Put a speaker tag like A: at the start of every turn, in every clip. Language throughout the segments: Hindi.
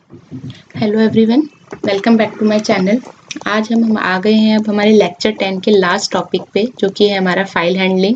A: Hello everyone, welcome back to my channel. आज हम आ गए हैं अब हमारे लेक्चर 10 के लास्ट टॉपिक पे, जो कि है हमारा फाइल हैंडलिंग।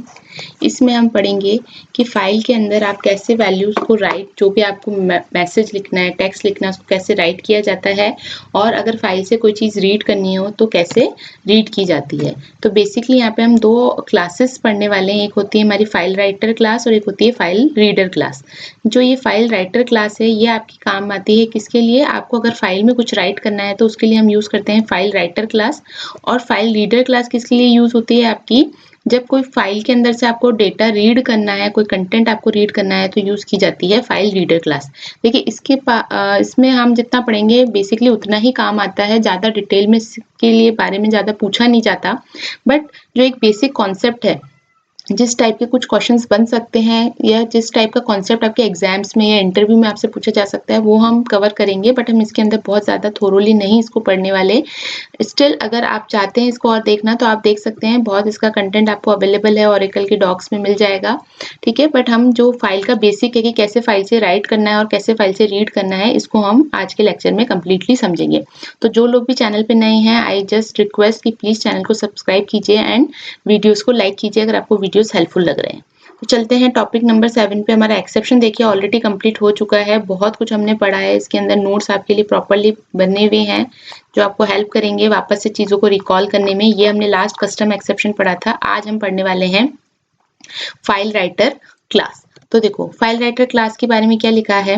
A: इसमें हम पढ़ेंगे कि फाइल के अंदर आप कैसे वैल्यूज़ को राइट, जो भी आपको मैसेज लिखना है, टेक्स्ट लिखना है, उसको कैसे राइट किया जाता है, और अगर फाइल से कोई चीज़ रीड करनी हो तो कैसे रीड की जाती है। तो बेसिकली यहाँ पे हम दो क्लासेस पढ़ने वाले हैं। एक होती है हमारी फाइल राइटर क्लास और एक होती है फाइल रीडर क्लास। जो ये फाइल राइटर क्लास है, ये आपकी काम आती है किसके लिए? आपको अगर फाइल में कुछ राइट करना है तो उसके लिए हम यूज़ करते हैं फाइल राइटर क्लास। और फाइल रीडर क्लास किसके लिए यूज़ होती है आपकी? जब कोई फाइल के अंदर से आपको डेटा रीड करना है, कोई कंटेंट आपको रीड करना है, तो यूज़ की जाती है फाइल रीडर क्लास। देखिए इसमें हम जितना पढ़ेंगे बेसिकली उतना ही काम आता है, ज़्यादा डिटेल में इसके लिए बारे में ज़्यादा पूछा नहीं जाता। बट जो एक बेसिक कॉन्सेप्ट है, जिस टाइप के कुछ क्वेश्चंस बन सकते हैं या जिस टाइप का कॉन्सेप्ट आपके एग्जाम्स में या इंटरव्यू में आपसे पूछा जा सकता है, वो हम कवर करेंगे। बट हम इसके अंदर बहुत ज़्यादा थोरोली नहीं इसको पढ़ने वाले। स्टिल अगर आप चाहते हैं इसको और देखना तो आप देख सकते हैं, बहुत इसका कंटेंट आपको अवेलेबल है, ओरेकल के डॉक्स में मिल जाएगा। ठीक है, बट हम जो फाइल का बेसिक है कि कैसे फाइल से राइट करना है और कैसे फाइल से रीड करना है, इसको हम आज के लेक्चर में कम्प्लीटली समझेंगे। तो जो लोग भी चैनल पे नए हैं, आई जस्ट रिक्वेस्ट कि प्लीज़ चैनल को सब्सक्राइब कीजिए एंड वीडियोस को लाइक कीजिए अगर आपको वीडियोस हेल्पफुल लग रहे हैं। तो चलते हैं टॉपिक नंबर 7 पे। हमारा एक्सेप्शन देखिए ऑलरेडी कंप्लीट हो चुका है। बहुत कुछ हमने पढ़ा है, इसके अंदर नोट्स आपके लिए प्रॉपरली बने हुए हैं जो आपको हेल्प करेंगे वापस से चीज़ों को रिकॉल करने में। ये हमने लास्ट कस्टम एक्सेप्शन पढ़ा था। आज हम पढ़ने वाले हैं फाइल राइटर क्लास। तो देखो फाइल राइटर क्लास के बारे में क्या लिखा है।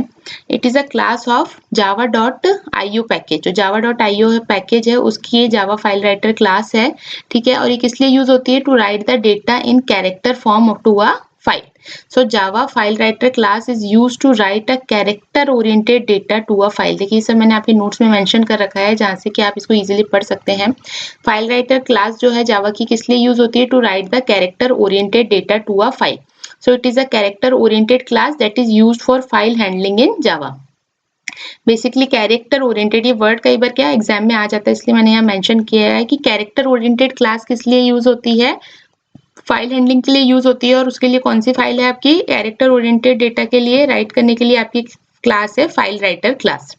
A: It is a class of java.io package. जो java.io पैकेज है उसकी ये जावा फाइल राइटर क्लास है। ठीक है, और ये किस लिए यूज होती है? To write the data in character form to a file. So Java file writer class is used to write a character oriented data to a file। देखिए सर मैंने आपके नोट्स में मेंशन कर रखा है जहाँ से कि आप इसको इजीली पढ़ सकते हैं। फाइल राइटर क्लास जो है जावा की किस लिए यूज होती है? To write the character oriented data to a file. So it is a character oriented class that is used for file handling in Java। Basically character oriented, ये वर्ड कई बार क्या एग्जाम में आ जाता है, इसलिए मैंने यहाँ मेंशन किया है कि कैरेक्टर ओरिएंटेड क्लास किस लिए यूज होती है? फाइल हैंडलिंग के लिए यूज होती है। और उसके लिए कौन सी फाइल है आपकी? कैरेक्टर ओरिएंटेड डेटा के लिए राइट करने के लिए आपकी क्लास है फाइल राइटर क्लास।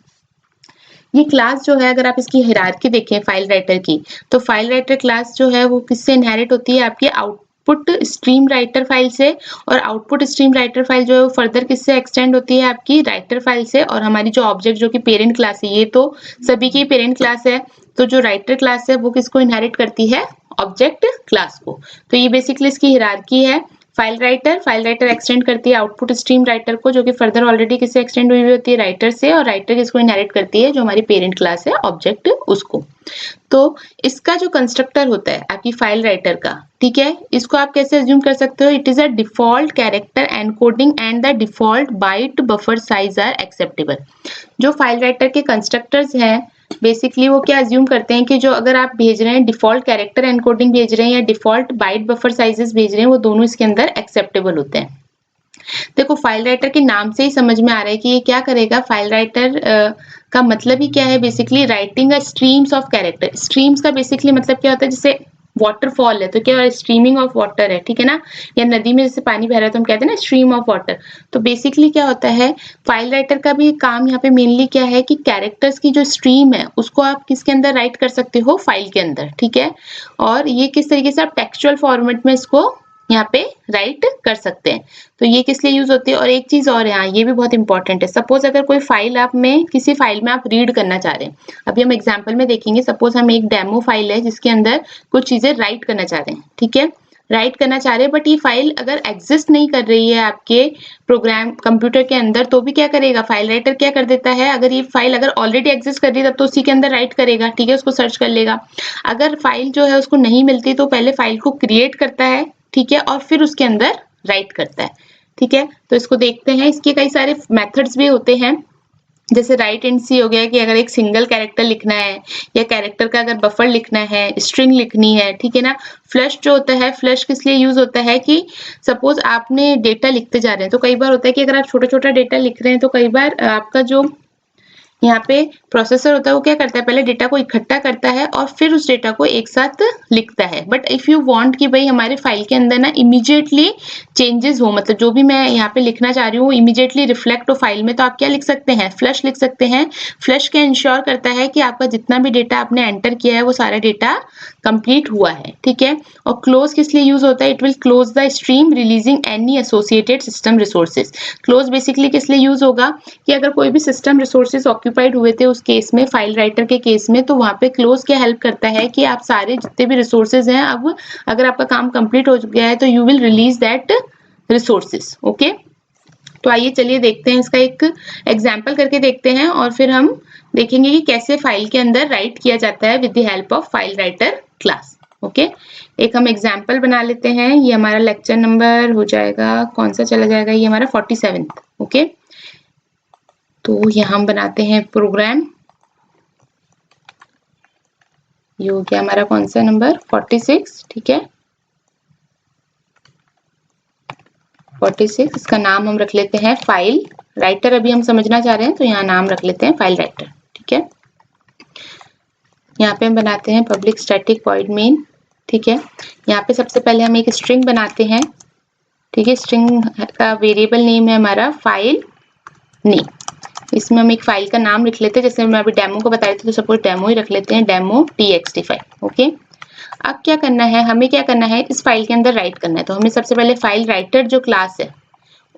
A: ये क्लास जो है, अगर आप इसकी हायरार्की देखें फाइल राइटर की, तो फाइल राइटर क्लास जो है वो किससे इनहेरिट होती है? आपकी आउटपुट स्ट्रीम राइटर फाइल से। और आउटपुट स्ट्रीम राइटर फाइल जो है वो फर्दर किससे एक्सटेंड होती है? आपकी राइटर फाइल से। और हमारी जो ऑब्जेक्ट जो कि पेरेंट क्लास है, ये तो सभी की पेरेंट क्लास है, तो जो राइटर क्लास है वो किसको इनहेरिट करती है? ऑब्जेक्ट क्लास को। तो ये बेसिकली इसकी हायरार्की है। फाइल राइटर एक्सटेंड करती है आउटपुट स्ट्रीम राइटर को, जो कि फर्दर ऑलरेडी किससे एक्सटेंड हुई होती है? राइटर से। और राइटर किसको इनहेरिट करती है? जो हमारी पेरेंट क्लास है ऑब्जेक्ट, उसको। तो इसका जो कंस्ट्रक्टर होता है आपकी फाइल राइटर का, ठीक है, इसको आप कैसे अज्यूम कर सकते हो? It is a default character encoding and the default byte buffer size are acceptable. जो फाइल राइटर के कंस्ट्रक्टर्स हैं बेसिकली वो क्या अज्यूम करते हैं कि जो अगर आप भेज रहे हैं डिफॉल्ट कैरेक्टर एनकोडिंग भेज रहे हैं या डिफॉल्ट बाइट बफर साइजेस भेज रहे हैं, वो दोनों इसके अंदर एक्सेप्टेबल होते हैं। देखो फाइल राइटर के नाम से ही समझ में आ रहा है कि ये क्या करेगा। फाइल राइटर का मतलब ही क्या है? Basically writing a streams of character. Streams का बेसिकली मतलब क्या होता है? जैसे वाटरफॉल है तो क्या स्ट्रीमिंग ऑफ वाटर है, ठीक है ना, या नदी में जैसे पानी बह रहा है तो हम कहते हैं ना स्ट्रीम ऑफ वाटर। तो बेसिकली क्या होता है, फाइल राइटर का भी काम यहाँ पे मेनली क्या है कि कैरेक्टर्स की जो स्ट्रीम है उसको आप किसके अंदर राइट कर सकते हो? फाइल के अंदर, ठीक है। और ये किस तरीके से आप टेक्सचुअल फॉर्मेट में इसको यहाँ पे राइट कर सकते हैं। तो ये किस लिए यूज होती है? और एक चीज और यहाँ ये भी बहुत इंपॉर्टेंट है। सपोज अगर कोई फाइल आप में किसी फाइल में आप रीड करना चाह रहे हैं, अभी हम एग्जांपल में देखेंगे। सपोज हम एक डेमो फाइल है जिसके अंदर कुछ चीजें राइट करना चाह रहे हैं, ठीक है, राइट करना चाह रहे हैं, बट ये फाइल अगर एग्जिस्ट नहीं कर रही है आपके प्रोग्राम कंप्यूटर के अंदर, तो भी क्या करेगा फाइल राइटर? क्या कर देता है, अगर ये फाइल अगर ऑलरेडी एग्जिस्ट कर रही है तब तो उसी के अंदर राइट करेगा, ठीक है, उसको सर्च कर लेगा। अगर फाइल जो है उसको नहीं मिलती तो पहले फाइल को क्रिएट करता है, ठीक है, और फिर उसके अंदर राइट करता है, ठीक है। तो इसको देखते हैं। इसके कई सारे मेथड्स भी होते हैं, जैसे राइट एंड सी हो गया कि अगर एक सिंगल कैरेक्टर लिखना है या कैरेक्टर का अगर बफर लिखना है, स्ट्रिंग लिखनी है, ठीक है ना। फ्लश जो होता है, फ्लश किस लिए यूज होता है कि सपोज आपने डेटा लिखते जा रहे हैं तो कई बार होता है कि अगर आप छोटा छोटा डेटा लिख रहे हैं तो कई बार आपका जो यहाँ पे प्रोसेसर होता है वो क्या करता है, पहले डेटा को इकट्ठा करता है और फिर उस डेटा को एक साथ लिखता है। बट इफ यू वांट कि भाई हमारे फाइल के अंदर ना इमीडिएटली चेंजेस हो, मतलब जो भी मैं यहाँ पे लिखना चाह रही हूँ इमीडिएटली रिफ्लेक्ट हो फाइल में, तो आप क्या लिख सकते हैं, फ्लश लिख सकते हैं। फ्लश क्या इंश्योर करता है कि आपका जितना भी डेटा आपने एंटर किया है वो सारा डेटा कंप्लीट हुआ है, ठीक है। और क्लोज किस लिए यूज होता है, it will close the stream releasing any associated system resources. Close basically किस लिए यूज होगा कि अगर कोई भी सिस्टम रिसोर्सेज ऑक्यूपाइड हुए थे उस केस में, फाइल राइटर के केस में, तो वहां पे क्लोज क्या हेल्प करता है कि आप सारे जितने भी रिसोर्सेज हैं, अब अगर आपका काम कंप्लीट हो गया है तो you will release that resources. Okay, तो आइए चलिए देखते हैं, इसका एक एग्जाम्पल करके देखते हैं और फिर हम देखेंगे कि कैसे फाइल के अंदर राइट किया जाता है with the help of file writer class. Okay, एक हम एग्जाम्पल बना लेते हैं। ये हमारा लेक्चर नंबर हो जाएगा, कौन सा चला जाएगा, ये हमारा 47। ओके, तो यहाँ हम बनाते हैं प्रोग्राम। ये हो गया हमारा कौन सा नंबर, 46, ठीक है, 46। इसका नाम हम रख लेते हैं फाइल राइटर। अभी हम समझना चाह रहे हैं तो यहाँ नाम रख लेते हैं फाइल राइटर, ठीक है। यहाँ पे हम बनाते हैं पब्लिक स्टैटिक वॉइड मेन, ठीक है। यहाँ पे सबसे पहले हम एक स्ट्रिंग बनाते हैं, ठीक है। स्ट्रिंग का वेरिएबल नेम है हमारा फाइल नेम। इसमें हम एक फाइल का नाम लिख लेते हैं, जैसे मैं अभी डेमो को बता रही थी तो सपोज डेमो ही रख लेते हैं, डेमो txt फाइल। ओके, अब क्या करना है, हमें क्या करना है, इस फाइल के अंदर राइट करना है। तो हमें सबसे पहले फाइल राइटर जो क्लास है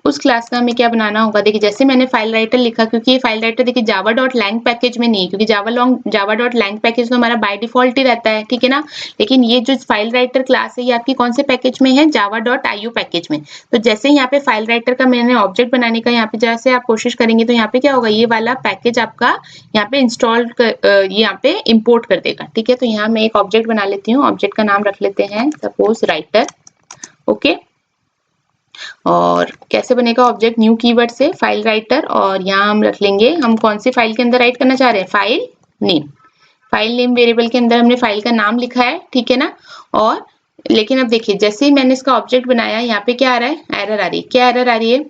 A: उस क्लास का हमें क्या बनाना होगा। देखिए जैसे मैंने फाइल राइटर लिखा, क्योंकि ये फाइल राइटर देखिए जावा डॉट लैंग पैकेज में नहीं है, क्योंकि जावा डॉट लैंग पैकेज तो हमारा बाय डिफॉल्ट ही रहता है, ठीक है ना। लेकिन ये जो फाइल राइटर क्लास है ये आपकी कौन से पैकेज में है, जावा डॉट IO पैकेज में। तो जैसे यहाँ पे फाइल राइटर का मैंने ऑब्जेक्ट बनाने का यहाँ पे जैसे आप कोशिश करेंगे तो यहाँ पे क्या होगा, ये वाला पैकेज आपका यहाँ पे इंस्टॉल यहाँ पे इम्पोर्ट कर देगा, ठीक है। तो यहाँ मैं एक ऑब्जेक्ट बना लेती हूँ, ऑब्जेक्ट का नाम रख लेते हैं सपोज राइटर। ओके, और कैसे बनेगा ऑब्जेक्ट, न्यू कीवर्ड से फाइल राइटर, और यहाँ हम रख लेंगे, हम कौन सी फाइल के अंदर राइट करना चाह रहे हैं, file name. File name variable के अंदर हमने फाइल का नाम लिखा है, ठीक है ना। और लेकिन अब देखिए जैसे ही मैंने इसका ऑब्जेक्ट बनाया, यहाँ पे क्या आ रहा है, एरर आ रही है। क्या एरर आ रही है,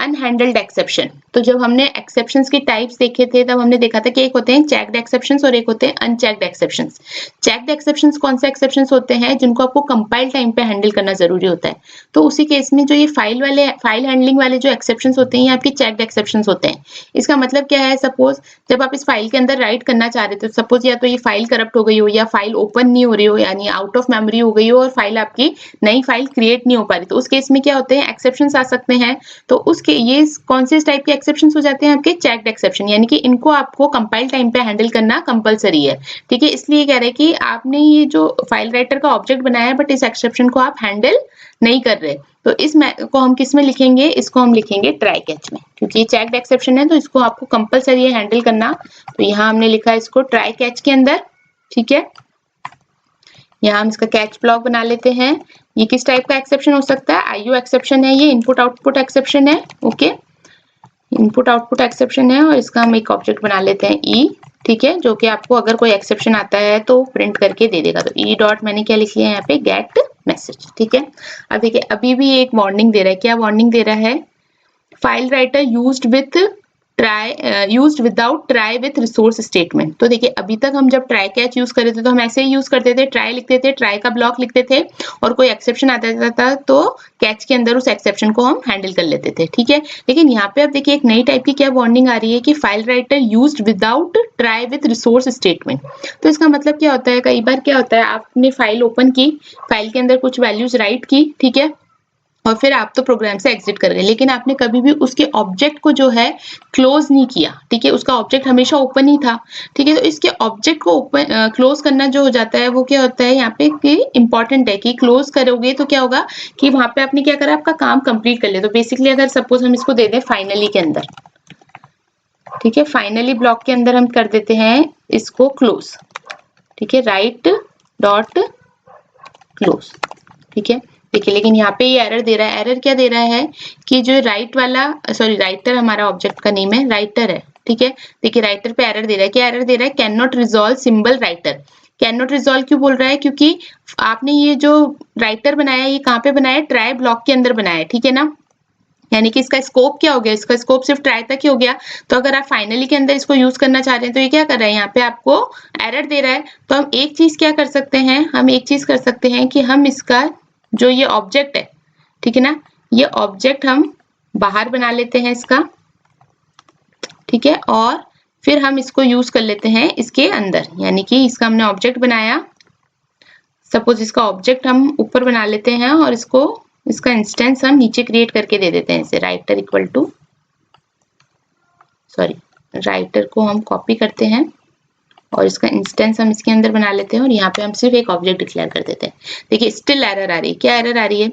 A: अनहैंडल्ड एक्सेप्शन। तो जब हमने एक्सेप्शंस की टाइप्स देखे थे तब हमने देखा था कि एक होते हैं चेक्ड एक्सेप्शंस और एक होते हैं अनचेक्ड एक्सेप्शंस। चेक्ड एक्सेप्शंस कौन से एक्सेप्शंस होते हैं, जिनको आपको कंपाइल टाइम पे हैंडल करना जरूरी होता है। तो उसी केस में जो ये फाइल हैंडलिंग वाले जो एक्सेप्शंस होते हैं ये आपके चेक्ड एक्सेप्शंस होते हैं। इसका मतलब क्या है, सपोज जब आप इस फाइल के अंदर राइट करना चाह रहे थे, तो सपोज या तो ये फाइल करप्ट हो गई हो, या फाइल ओपन नहीं हो रही हो, यानी आउट ऑफ मेमोरी हो गई हो और फाइल आपकी नई फाइल क्रिएट नहीं हो पा रही, तो उस केस में क्या होते हैं, एक्सेप्शंस आ सकते हैं। तो उसके ये कौन से टाइप के एक्सेप्शंस हो जाते हैं, आपके चेक्ड एक्सेप्शन, यानी कि इनको आपको कंपाइल टाइम पे हैंडल करना कंपलसरी है, ठीक है। इसलिए कह रहे हैं कि आपने ये जो फाइल राइटर का ऑब्जेक्ट बनाया है बट इस एक्सेप्शन को आप हैंडल नहीं कर रहे, तो इस को हम किस में लिखेंगे, इसको हम लिखेंगे ट्राई कैच में, क्योंकि ये चेक्ड एक्सेप्शन है तो इसको आपको कंपलसरी है हैंडल करना। तो यहाँ हमने लिखा इसको ट्राई कैच के अंदर, ठीक है। यहाँ हम इसका कैच ब्लॉक बना लेते हैं। ये किस टाइप का एक्सेप्शन हो सकता है, IO एक्सेप्शन है, ये इनपुट आउटपुट एक्सेप्शन है। ओके, इनपुट आउटपुट एक्सेप्शन है, और इसका हम एक ऑब्जेक्ट बना लेते हैं ई, ठीक है, जो कि आपको अगर कोई एक्सेप्शन आता है तो प्रिंट करके दे देगा। तो ई डॉट मैंने क्या लिख लिया है यहाँ पे, गेट मैसेज, ठीक है। अब देखिए अभी भी एक वार्निंग दे रहा है, क्या वार्निंग दे रहा है, file writer used without try with resource statement. तो देखिए अभी तक हम जब ट्राई कैच यूज कर रहे थे तो हम ऐसे ही यूज करते थे, ट्राई लिखते थे, ट्राई का ब्लॉक लिखते थे, और कोई एक्सेप्शन आता था तो कैच के अंदर उस एक्सेप्शन को हम हैंडल कर लेते थे, ठीक है। लेकिन यहाँ पे अब देखिए एक नई टाइप की क्या वार्निंग आ रही है कि file writer used without try with resource statement. तो इसका मतलब क्या होता है, कई बार क्या होता है, आपने फाइल ओपन की, फाइल के अंदर कुछ वैल्यूज राइट की, ठीक है, और फिर आप तो प्रोग्राम से एग्जिट कर गए, लेकिन आपने कभी भी उसके ऑब्जेक्ट को जो है क्लोज नहीं किया, ठीक है। उसका ऑब्जेक्ट हमेशा ओपन ही था, ठीक है। तो इसके ऑब्जेक्ट को ओपन क्लोज करना जो हो जाता है वो क्या होता है यहाँ पे कि इंपॉर्टेंट है कि क्लोज करोगे तो क्या होगा कि वहां पे आपने क्या करा, आपका काम कंप्लीट कर लिया। तो बेसिकली अगर सपोज हम इसको दे दें फाइनली के अंदर, ठीक है, फाइनली ब्लॉक के अंदर हम कर देते हैं इसको क्लोज, ठीक है, राइट डॉट क्लोज, ठीक है। देखिए लेकिन यहाँ पे ये एरर दे रहा है। एरर क्या दे रहा है कि जो राइट वाला, सॉरी राइटर हमारा ऑब्जेक्ट का नेम है, राइटर है, ठीक है। देखिए राइटर पे एरर दे रहा है, क्या एरर दे रहा है, can not resolve symbol writer. Can not resolve क्यों बोल रहा है, क्योंकि आपने ये जो राइटर बनाया ये कहाँ पे बनाया है, ट्राई ब्लॉक के अंदर बनाया है, ठीक है ना। यानी कि इसका स्कोप क्या हो गया, इसका स्कोप सिर्फ ट्राई तक ही हो गया। तो अगर आप फाइनली के अंदर इसको यूज करना चाह रहे हैं तो ये क्या कर रहा है, यहाँ पे आपको एरर दे रहा है। तो हम एक चीज क्या कर सकते हैं, हम एक चीज कर सकते हैं कि हम इसका जो ये ऑब्जेक्ट है, ठीक है ना, ये ऑब्जेक्ट हम बाहर बना लेते हैं इसका, ठीक है, और फिर हम इसको यूज कर लेते हैं इसके अंदर। यानी कि इसका हमने ऑब्जेक्ट बनाया, सपोज इसका ऑब्जेक्ट हम ऊपर बना लेते हैं और इसका इंस्टेंस हम नीचे क्रिएट करके दे देते हैं इसे writer equal to, sorry, writer को हम कॉपी करते हैं और इसका इंस्टेंस हम इसके अंदर बना लेते हैं और यहाँ पे हम सिर्फ एक ऑब्जेक्ट डिक्लेयर कर देते हैं। देखिए स्टिल एरर आ रही है, क्या एरर आ रही है,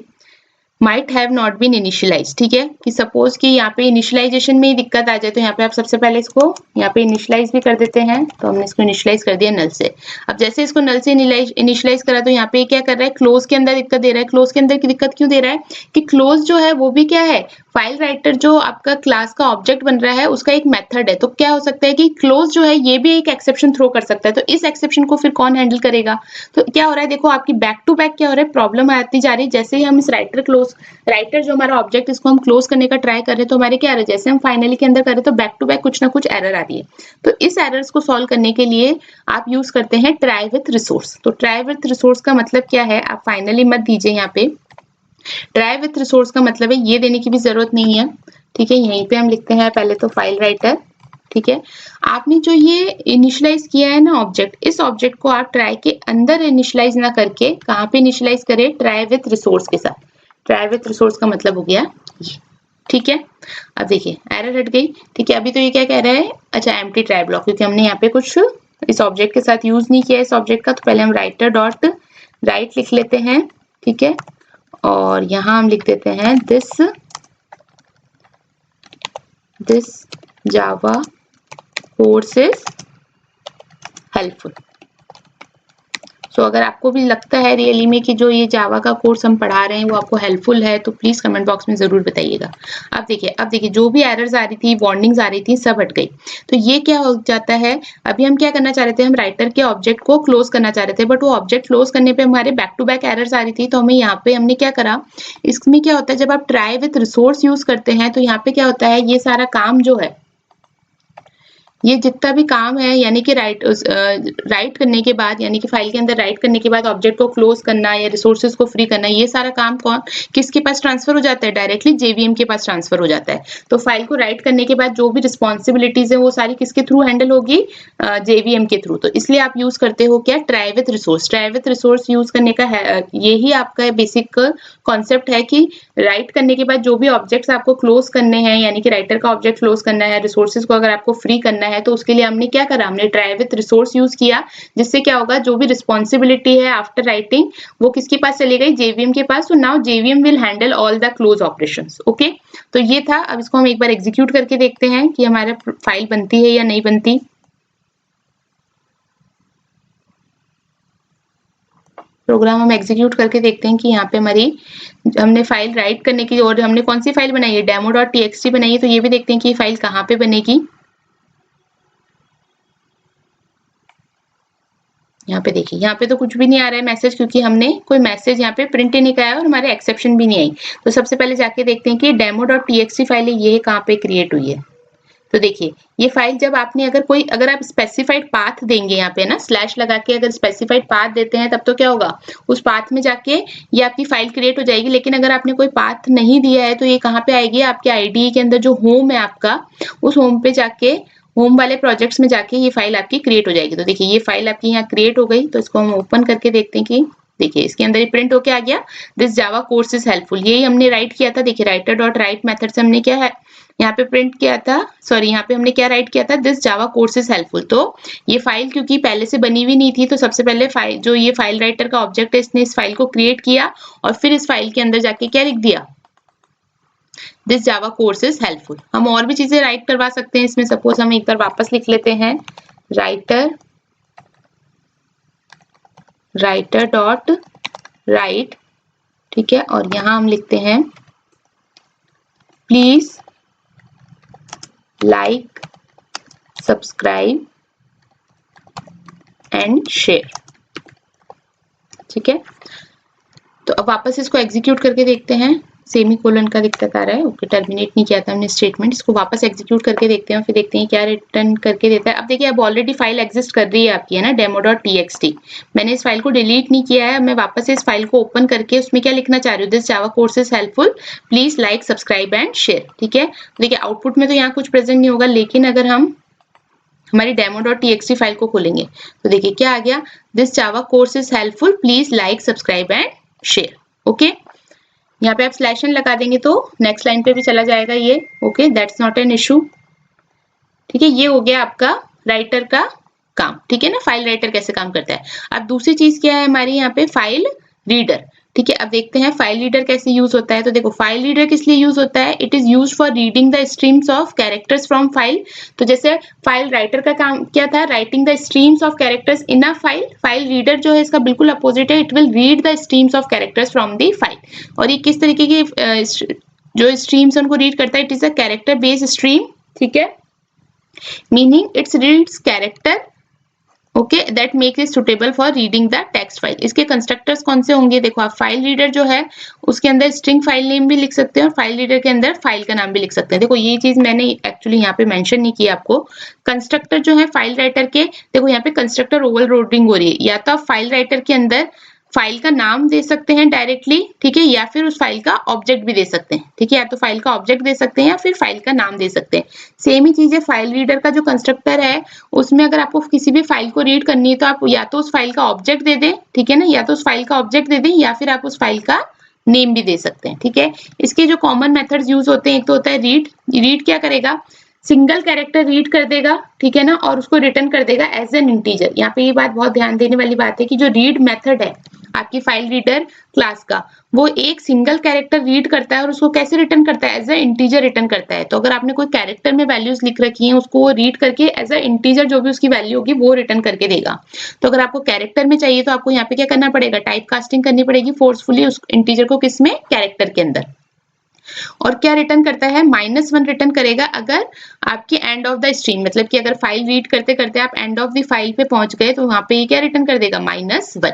A: might have not been initialize, ठीक है, कि सपोज कि यहाँ पे इनिशियलाइजेशन में ही दिक्कत आ जाए तो यहाँ पे आप सबसे पहले इसको यहाँ पे इनिशियलाइज भी कर देते हैं। तो हमने इसको इनिशियलाइज कर दिया नल से। अब जैसे इसको नल से इनिशियलाइज करा तो यहाँ पे क्या कर रहा है, क्लोज के अंदर दिक्कत दे रहा है। क्लोज के अंदर की दिक्कत क्यों दे रहा है कि क्लोज जो है वो भी क्या है, फाइल राइटर जो आपका क्लास का ऑब्जेक्ट बन रहा है उसका एक मेथड है। तो क्या हो सकता है कि क्लोज जो है ये भी एक एक्सेप्शन थ्रो कर सकता है। तो इस एक्सेप्शन को फिर कौन हैंडल करेगा। तो क्या हो रहा है, देखो आपकी बैक टू बैक क्या हो रहा है, प्रॉब्लम आती जा रही है। जैसे ही हम इस राइटर जो हमारा ऑब्जेक्ट इसको हम क्लोज करने का ट्राई कर रहे हैं तो हमारे क्या आ रहा है, जैसे हम फाइनली के अंदर कर रहे हैं तो बैक टू बैक कुछ ना कुछ एरर आ रही है। तो इस एरर्स को सॉल्व करने के लिए आप यूज करते हैं ट्राई विथ रिसोर्स। तो ट्राई विथ रिसोर्स का मतलब क्या है, आप फाइनली मत दीजिए, यहाँ पे ट्राई विथ रिसोर्स का मतलब है ये देने की भी जरूरत नहीं है, ठीक है। यहीं पे हम लिखते हैं पहले तो फाइल राइटर, ठीक है। आपने जो ये इनिशियलाइज किया है ना ऑब्जेक्ट, इस ऑब्जेक्ट को आप ट्राई के अंदर इनिशियलाइज ना करके कहाँ पे इनिशियलाइज करें, ट्राई विथ रिसोर्स के साथ। ट्राई विथ रिसोर्स का मतलब हो गया ये, ठीक है। अब देखिए एरर हट गई, ठीक है। अभी तो ये क्या कह रहा है, अच्छा एम्प्टी ट्राई ब्लॉक, क्योंकि हमने यहाँ पे कुछ इस ऑब्जेक्ट के साथ यूज नहीं किया इस ऑब्जेक्ट का। तो पहले हम राइटर डॉट राइट लिख लेते हैं, ठीक है, और यहाँ हम लिख देते हैं this Java course is helpful. So अगर आपको भी लगता है रियली में कि जो ये जावा का कोर्स हम पढ़ा रहे हैं वो आपको हेल्पफुल है तो प्लीज कमेंट बॉक्स में जरूर बताइएगा। अब देखिए जो भी एरर्स आ रही थी, वार्निंग्स आ रही थी, सब हट गई। तो ये क्या हो जाता है, अभी हम क्या करना चाह रहे थे, हम राइटर के ऑब्जेक्ट को क्लोज करना चाह रहे थे, बट वो ऑब्जेक्ट क्लोज करने पे हमारे बैक टू बैक एरर्स आ रही थी। तो हमें यहाँ पे हमने क्या करा, इसमें क्या होता है जब आप ट्राई विथ रिसोर्स यूज करते हैं तो यहाँ पे क्या होता है, ये सारा काम जो है, ये जितना भी काम है, यानी कि राइट करने के बाद, यानी कि फाइल के अंदर राइट करने के बाद ऑब्जेक्ट को क्लोज करना या रिसोर्सेज को फ्री करना, ये सारा काम किसके पास ट्रांसफर हो जाता है, डायरेक्टली जेवीएम के पास ट्रांसफर हो जाता है। तो फाइल को राइट करने के बाद जो भी रिस्पॉन्सिबिलिटीज है वो सारी किसके थ्रू हैंडल होगी, जेवीएम के थ्रू। तो इसलिए आप यूज करते हो क्या, try with resource. Try with resource use करने का यही आपका बेसिक कॉन्सेप्ट है कि राइट करने के बाद जो भी ऑब्जेक्ट्स आपको क्लोज करने हैं, यानी कि राइटर का ऑब्जेक्ट क्लोज करना है, रिसोर्सेज को अगर आपको फ्री करना है तो उसके लिए हमने क्या करा, हमने ट्राई विथ रिसोर्स यूज किया। जिससे क्या होगा, जो भी रिस्पॉन्सिबिलिटी है आफ्टर राइटिंग वो किसके पास चली गई, जेवीएम के पास। तो now JVM will handle all the close operations. Okay, तो ये था। अब इसको हम एक बार एग्जीक्यूट करके देखते हैं कि हमारा फाइल बनती है या नहीं बनती। प्रोग्राम हम एग्जीक्यूट करके देखते हैं कि यहाँ पे हमारी हमने फाइल राइट करने की, और हमने कौन सी फाइल बनाई है, demo.txt बनाई है। तो ये भी देखते हैं कि ये फाइल कहाँ पे बनेगी। यहाँ पे देखिए, यहाँ पे तो कुछ भी नहीं आ रहा है मैसेज, क्योंकि हमने कोई मैसेज यहाँ पे प्रिंट ही नहीं कराया और हमारे एक्सेप्शन भी नहीं आई। तो सबसे पहले जाके देखते हैं कि demo.txt फाइल है ये कहाँ पे क्रिएट हुई है। तो देखिए ये फाइल जब आपने अगर आप स्पेसिफाइड पाथ देंगे, यहाँ पे ना स्लैश लगा के अगर स्पेसिफाइड पाथ देते हैं तब तो क्या होगा, उस पाथ में जाके ये आपकी फाइल क्रिएट हो जाएगी। लेकिन अगर आपने कोई पाथ नहीं दिया है तो ये कहाँ पे आएगी, आपके आईडीई के अंदर जो होम है आपका, उस होम पे जाके, होम वाले प्रोजेक्ट्स में जाके ये फाइल आपकी क्रिएट हो जाएगी। तो देखिए ये फाइल आपकी यहाँ क्रिएट हो गई। तो इसको हम ओपन करके देखते हैं कि देखिए इसके अंदर प्रिंट होके आ गया, this Java course is helpful. यही हमने राइट किया था। देखिए राइटर डॉट राइट मेथड से हमने क्या है यहाँ पे प्रिंट किया था, सॉरी यहाँ पे हमने क्या राइट किया था, this Java course is helpful. तो ये फाइल क्योंकि पहले से बनी हुई नहीं थी तो सबसे पहले फाइल जो ये फाइल राइटर का ऑब्जेक्ट है इसने इस फाइल को क्रिएट किया और फिर इस फाइल के अंदर जाके क्या लिख दिया, this Java course is helpful. हम और भी चीजें राइट करवा सकते हैं इसमें। सपोज हम एक बार वापस लिख लेते हैं राइटर डॉट राइट, ठीक है, और यहां हम लिखते हैं please like subscribe and share, ठीक है। तो अब वापस इसको एग्जीक्यूट करके देखते हैं। सेमीकोलन का दिक्कत आ रहा है। ओके, टर्मिनेट नहीं किया था हमने स्टेटमेंट। इसको वापस एग्जीक्यूट करके देखते हैं, फिर देखते हैं क्या रिटर्न करके देता है। अब देखिए, अब ऑलरेडी फाइल एग्जिस्ट कर रही है आपकी, है ना, demo.txt। मैंने इस फाइल को डिलीट नहीं किया है। मैं वापस से इस फाइल को ओपन करके उसमें क्या लिखना चाह रही हूँ, this Java course is helpful, please like, subscribe and share. ठीक है, देखिए आउटपुट में तो यहाँ कुछ प्रेजेंट नहीं होगा, लेकिन अगर हम हमारी demo.txt फाइल को खोलेंगे तो देखिए क्या आ गया, this Java course is helpful, please like, subscribe and share. Okay, यहाँ पे आप स्लैश एन लगा देंगे तो नेक्स्ट लाइन पे भी चला जाएगा ये। Okay, that's not an issue. ठीक है, ये हो गया आपका राइटर का काम। ठीक है ना, फाइल राइटर कैसे काम करता है। अब दूसरी चीज क्या है हमारी यहाँ पे, फाइल रीडर। ठीक है, अब देखते हैं फाइल रीडर कैसे यूज होता है। तो देखो, फाइल रीडर किस लिए यूज होता है, it is use for reading the streams of characters from file. तो जैसे फाइल राइटर का काम क्या था, writing the streams of characters in a file. File reader जो है इसका बिल्कुल अपोजिट है, it will read the streams of characters from the file. और ये किस तरीके की जो स्ट्रीम्स उनको रीड करता है, it is a character based stream. ठीक है, meaning it's reads character, okay, that make it suitable for reading the text file. इसके कंस्ट्रक्टर्स कौन से होंगे, देखो आप फाइल रीडर जो है उसके अंदर स्ट्रिंग फाइल नेम भी लिख सकते हैं और फाइल रीडर के अंदर फाइल का नाम भी लिख सकते हैं। देखो ये चीज मैंने एक्चुअली यहाँ पे मेंशन नहीं किया आपको। कंस्ट्रक्टर जो है फाइल राइटर के, देखो यहाँ पे कंस्ट्रक्टर ओवरलोडिंग हो रही है, या तो आप फाइल राइटर के अंदर फाइल का नाम दे सकते हैं डायरेक्टली, ठीक है, या फिर उस फाइल का ऑब्जेक्ट भी दे सकते हैं। ठीक है, या तो फाइल का ऑब्जेक्ट दे सकते हैं या फिर फाइल का नाम दे सकते हैं। सेम ही चीज है फाइल रीडर का जो कंस्ट्रक्टर है, उसमें अगर आपको किसी भी फाइल को रीड करनी है तो आप या तो उस फाइल का ऑब्जेक्ट दे दें, ठीक है ना, या तो उस फाइल का ऑब्जेक्ट दे दें या फिर आप उस फाइल का नेम भी दे सकते हैं। ठीक है, इसके जो कॉमन मेथड्स यूज होते हैं, एक तो होता है रीड। रीड क्या करेगा, सिंगल कैरेक्टर रीड कर देगा, ठीक है ना, और उसको रिटर्न कर देगा एज एन इंटीजर। यहाँ पे ये बात बहुत ध्यान देने वाली बात है कि जो रीड मेथड है आपकी फाइल रीडर क्लास का, वो एक सिंगल कैरेक्टर रीड करता है और उसको कैसे रिटर्न करता है, एज ए इंटीजर रिटर्न करता है। तो अगर आपने कोई कैरेक्टर में वैल्यूज लिख रखी हैं, उसको वो रीड करके एज ए इंटीजर जो भी उसकी वैल्यू होगी वो रिटर्न करके देगा। तो अगर आपको कैरेक्टर में चाहिए तो आपको यहाँ पे क्या करना पड़ेगा, टाइप कास्टिंग करनी पड़ेगी फोर्सफुली उस इंटीजर को, किसमें, कैरेक्टर के अंदर। और क्या रिटर्न करता है, -1 रिटर्न करेगा अगर आपके एंड ऑफ द स्ट्रीम, मतलब कि अगर फाइल रीड करते करते आप एंड ऑफ द फाइल पे पहुंच गए तो वहां पे ये क्या रिटर्न कर देगा, -1।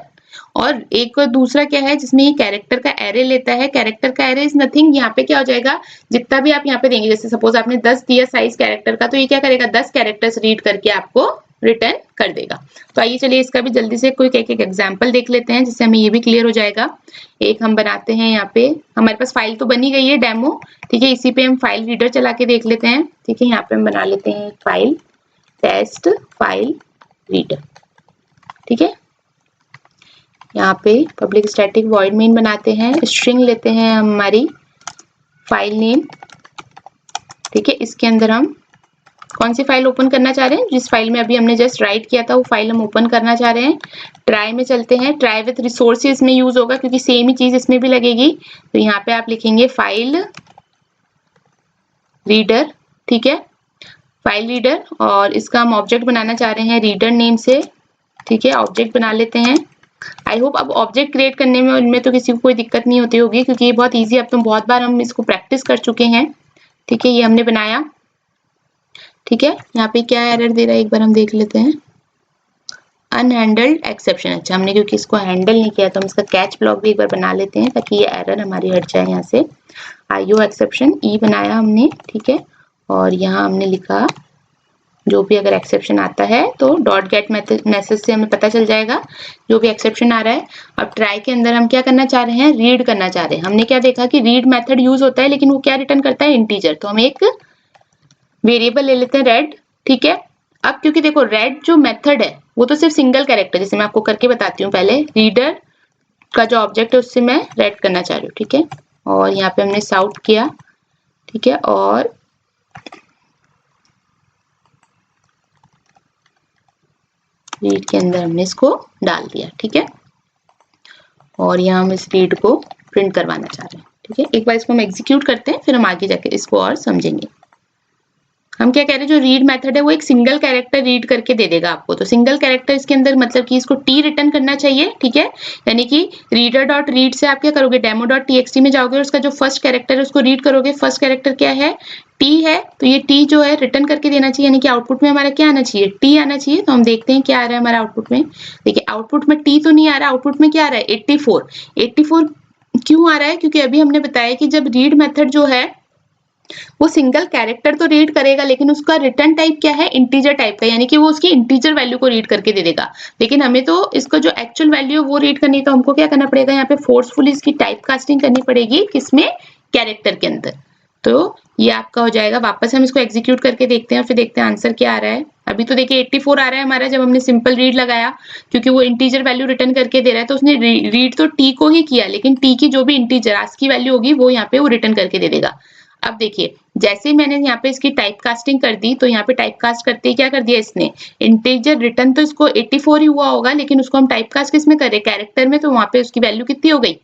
A: और एक दूसरा क्या है जिसमें ये कैरेक्टर का एरे लेता है। कैरेक्टर का एरे इज नथिंग, यहाँ पे क्या हो जाएगा, जितना भी आप यहाँ पे देंगे, जैसे सपोज आपने 10 दिया साइज कैरेक्टर का, तो ये क्या करेगा, 10 कैरेक्टर्स रीड करके आपको रिटर्न कर देगा। तो आइए चलिए इसका भी जल्दी से कोई एक एग्जांपल देख लेते हैं जिससे हमें ये भी क्लियर हो जाएगा। एक हम बनाते हैं, यहाँ पे हमारे पास फाइल तो बनी गई है डेमो, ठीक है, इसी पे हम फाइल रीडर चला के देख लेते हैं। ठीक है, यहाँ पे हम बना लेते हैं फाइल टेस्ट फाइल रीडर। ठीक है, यहाँ पे पब्लिक स्टैटिक वॉइड मेन बनाते हैं, स्ट्रिंग लेते हैं हमारी फाइल नेम। ठीक है, इसके अंदर हम कौन सी फाइल ओपन करना चाह रहे हैं, जिस फाइल में अभी हमने जस्ट राइट किया था वो फाइल हम ओपन करना चाह रहे हैं। ट्राई में चलते हैं, ट्राई विथ रिसोर्सेज में यूज होगा क्योंकि सेम ही चीज इसमें भी लगेगी। तो यहाँ पे आप लिखेंगे फाइल रीडर। ठीक है, फाइल रीडर, और इसका हम ऑब्जेक्ट बनाना चाह रहे हैं रीडर नेम से। ठीक है, ऑब्जेक्ट बना लेते हैं। आई होप अब ऑब्जेक्ट क्रिएट करने में उनमें तो किसी को कोई दिक्कत नहीं होती होगी क्योंकि ये बहुत ईजी, अब तो बहुत बार हम इसको प्रैक्टिस कर चुके हैं। ठीक है, ये हमने बनाया। ठीक है, यहाँ पे क्या एरर दे रहा है एक बार हम देख लेते हैं, अनहैंडल्ड एक्सेप्शन। अच्छा, हमने क्योंकि इसको हैंडल नहीं किया तो हम इसका कैच ब्लॉक भी एक बार बना लेते हैं ताकि ये एरर हमारी हट जाए। यहाँ से IO एक्सेप्शन ई बनाया हमने। ठीक है, और यहाँ हमने लिखा जो भी अगर एक्सेप्शन आता है तो डॉट गेट मैसेज से हमें पता चल जाएगा जो भी एक्सेप्शन आ रहा है। अब ट्राई के अंदर हम क्या करना चाह रहे हैं, रीड करना चाह रहे हैं। हमने क्या देखा कि रीड मेथड यूज होता है लेकिन वो क्या रिटर्न करता है, इंटीजर। तो हम एक वेरिएबल ले लेते हैं रेड। ठीक है, अब क्योंकि देखो रेड जो मेथड है वो तो सिर्फ सिंगल कैरेक्टर, जैसे मैं आपको करके बताती हूँ, पहले रीडर का जो ऑब्जेक्ट है उससे मैं रेड करना चाह रही हूँ। ठीक है, और यहाँ पे हमने साउट किया। ठीक है, और रीड के अंदर हमने इसको डाल दिया। ठीक है, और यहाँ हम इस रीड को प्रिंट करवाना चाह रहे हैं। ठीक है, एक बार इसको हम एग्जीक्यूट करते हैं फिर हम आगे जाके इसको और समझेंगे। हम क्या कह रहे हैं, जो रीड मेथड है वो एक सिंगल कैरेक्टर रीड करके दे देगा आपको। तो सिंगल कैरेक्टर इसके अंदर मतलब कि इसको टी रिटर्न करना चाहिए। ठीक है, यानी कि रीडर डॉट रीड से आप क्या करोगे, डेमो डॉट txt में जाओगे और उसका जो फर्स्ट कैरेक्टर है उसको रीड करोगे। फर्स्ट कैरेक्टर क्या है, टी है, तो ये टी जो है रिटर्न करके देना चाहिए, यानी कि आउटपुट में हमारा क्या आना चाहिए, टी आना चाहिए। तो हम देखते हैं क्या आ रहा है हमारा आउटपुट में। देखिए आउटपुट में टी तो नहीं आ रहा, आउटपुट में क्या आ रहा है, 84। क्यों आ रहा है? क्योंकि अभी हमने बताया कि जब रीड मेथड जो है वो सिंगल कैरेक्टर तो रीड करेगा, लेकिन उसका रिटर्न टाइप क्या है? इंटीजर टाइप का, यानी कि वो उसकी इंटीजर वैल्यू को रीड करके दे देगा। लेकिन हमें तो इसका जो एक्चुअल वैल्यू है वो रीड करनी है, तो हमको क्या करना पड़ेगा? यहाँ पे फोर्सफुली इसकी टाइप कास्टिंग करनी पड़ेगी, किसमें? कैरेक्टर के अंदर। तो ये आपका हो जाएगा। वापस हम इसको एग्जीक्यूट करके देखते हैं और फिर देखते हैं आंसर क्या आ रहा है। अभी तो देखिए 84 आ रहा है हमारा, जब हमने सिंपल रीड लगाया, क्योंकि वो इंटीजर वैल्यू रिटर्न करके दे रहा है, तो उसने रीड तो टी को ही किया, लेकिन टी की जो भी इंटीजर आस्की वैल्यू होगी वो यहाँ पे वो रिटर्न करके दे देगा। अब देखिए, जैसे ही मैंने यहाँ पे इसकी टाइप कास्टिंग कर दी, तो यहाँ पे टाइप कास्ट करते ही क्या कर दिया इसने? इंटीजर रिटर्न तो इसको 84 ही हुआ होगा, लेकिन उसको हम टाइप कास्ट किस में कर रहे? कैरेक्टर में, तो वहां पे उसकी वैल्यू कितनी हो गई?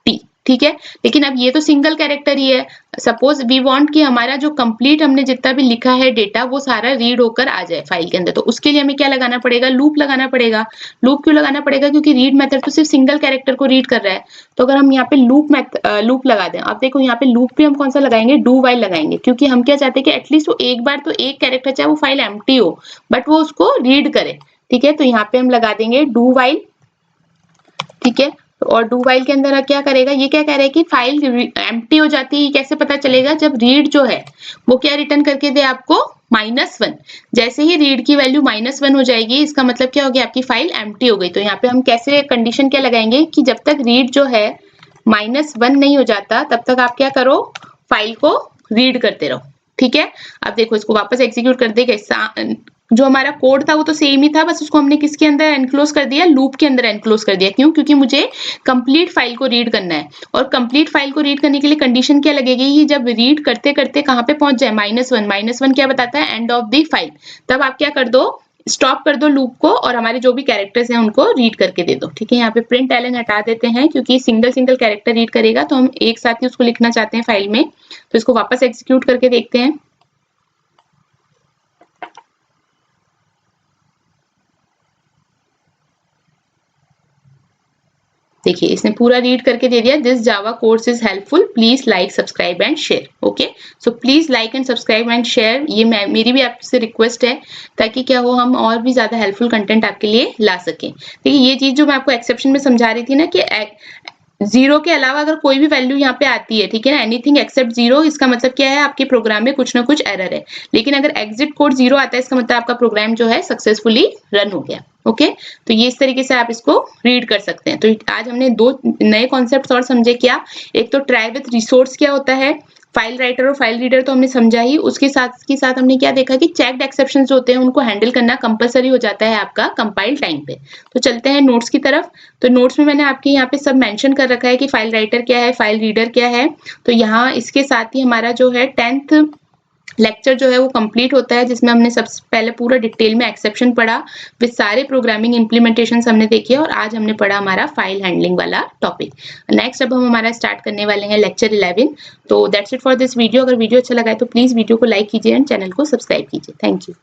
A: टी। ठीक है, लेकिन अब ये तो सिंगल कैरेक्टर ही है। सपोज वी वांट कि हमारा जो कंप्लीट हमने जितना भी लिखा है डेटा वो सारा रीड होकर आ जाए फाइल के अंदर, तो उसके लिए हमें क्या लगाना पड़ेगा? लूप लगाना पड़ेगा। लूप क्यों लगाना पड़ेगा? क्योंकि रीड मेथड तो सिर्फ सिंगल कैरेक्टर को रीड कर रहा है। तो अगर हम यहाँ पे लूप लगा दें, अब देखो यहाँ पे लूप भी हम कौन सा लगाएंगे? डू वाइल लगाएंगे, क्योंकि हम क्या चाहते हैं कि एटलीस्ट वो एक बार तो एक कैरेक्टर, चाहे वो फाइल एम्प्टी हो, बट वो उसको रीड करे। ठीक है, तो यहाँ पे हम लगा देंगे डू वाइल। ठीक है, और डू वाइल के अंदर क्या करेगा? ये क्या कह रहा है कि फाइल एम्प्टी हो जाती है। कैसे पता चलेगा? जब रीड जो है वो क्या रिटर्न करके दे आपको? -1। जैसे ही रीड की वैल्यू -1 हो जाएगी, इसका मतलब क्या हो गया? आपकी फाइल एम्प्टी हो गई। तो यहाँ पे हम कैसे कंडीशन क्या लगाएंगे कि जब तक रीड जो है -1 नहीं हो जाता, तब तक आप क्या करो? फाइल को रीड करते रहो। ठीक है, अब देखो इसको वापस एग्जीक्यूट कर देगा। जो हमारा कोड था वो तो सेम ही था, बस उसको हमने किसके अंदर एनक्लोज कर दिया? लूप के अंदर एनक्लोज कर दिया। क्यों? क्योंकि मुझे कंप्लीट फाइल को रीड करना है, और कंप्लीट फाइल को रीड करने के लिए कंडीशन क्या लगेगी? कि जब रीड करते करते कहाँ पे पहुंच जाए? -1। -1 क्या बताता है? End of the file. तब आप क्या कर दो? स्टॉप कर दो लूप को, और हमारे जो भी कैरेक्टर्स हैं उनको रीड करके दे दो। ठीक है, यहाँ पे प्रिंट एलन हटा देते हैं, क्योंकि सिंगल सिंगल कैरेक्टर रीड करेगा, तो हम एक साथ ही उसको लिखना चाहते हैं फाइल में। तो इसको वापस एग्जीक्यूट करके देखते हैं। देखिए इसने पूरा रीड करके दे दिया। This Java course is helpful, please like subscribe and share. Okay, so please like and subscribe and share, ये मेरी भी आपसे रिक्वेस्ट है, ताकि क्या हो, हम और भी ज्यादा हेल्पफुल कंटेंट आपके लिए ला सकें। देखिए ये चीज जो मैं आपको एक्सेप्शन में समझा रही थी ना, कि जीरो के अलावा अगर कोई भी वैल्यू यहाँ पे आती है, ठीक है ना, एनीथिंग एक्सेप्ट जीरो, इसका मतलब क्या है? आपके प्रोग्राम में कुछ ना कुछ एरर है। लेकिन अगर एग्जिट कोड 0 आता है, इसका मतलब आपका प्रोग्राम जो है सक्सेसफुली रन हो गया। ओके, तो ये इस तरीके से आप इसको रीड कर सकते हैं। तो आज हमने 2 नए कॉन्सेप्ट और समझे। क्या? एक तो ट्राई विथ रिसोर्स क्या होता है, फाइल राइटर और फाइल रीडर तो हमने समझा ही। उसके साथ हमने क्या देखा कि चेक्ड एक्सेप्शंस जो होते हैं उनको हैंडल करना कंपलसरी हो जाता है आपका कंपाइल टाइम पे। तो चलते हैं नोट्स की तरफ। तो नोट्स में मैंने आपके यहाँ पे सब मेंशन कर रखा है कि फाइल राइटर क्या है, फाइल रीडर क्या है। तो यहाँ इसके साथ ही हमारा जो है 10th लेक्चर जो है वो कंप्लीट होता है, जिसमें हमने सबसे पहले पूरा डिटेल में एक्सेप्शन पढ़ा, फिर सारे प्रोग्रामिंग इंप्लीमेंटेशंस हमने देखे, और आज हमने पढ़ा हमारा फाइल हैंडलिंग वाला टॉपिक। नेक्स्ट अब हम हमारा स्टार्ट करने वाले हैं लेक्चर 11। तो that's it for this video. अगर वीडियो अच्छा लगा है तो प्लीज वीडियो को लाइक कीजिए एंड चैनल को सब्सक्राइब कीजिए। Thank you.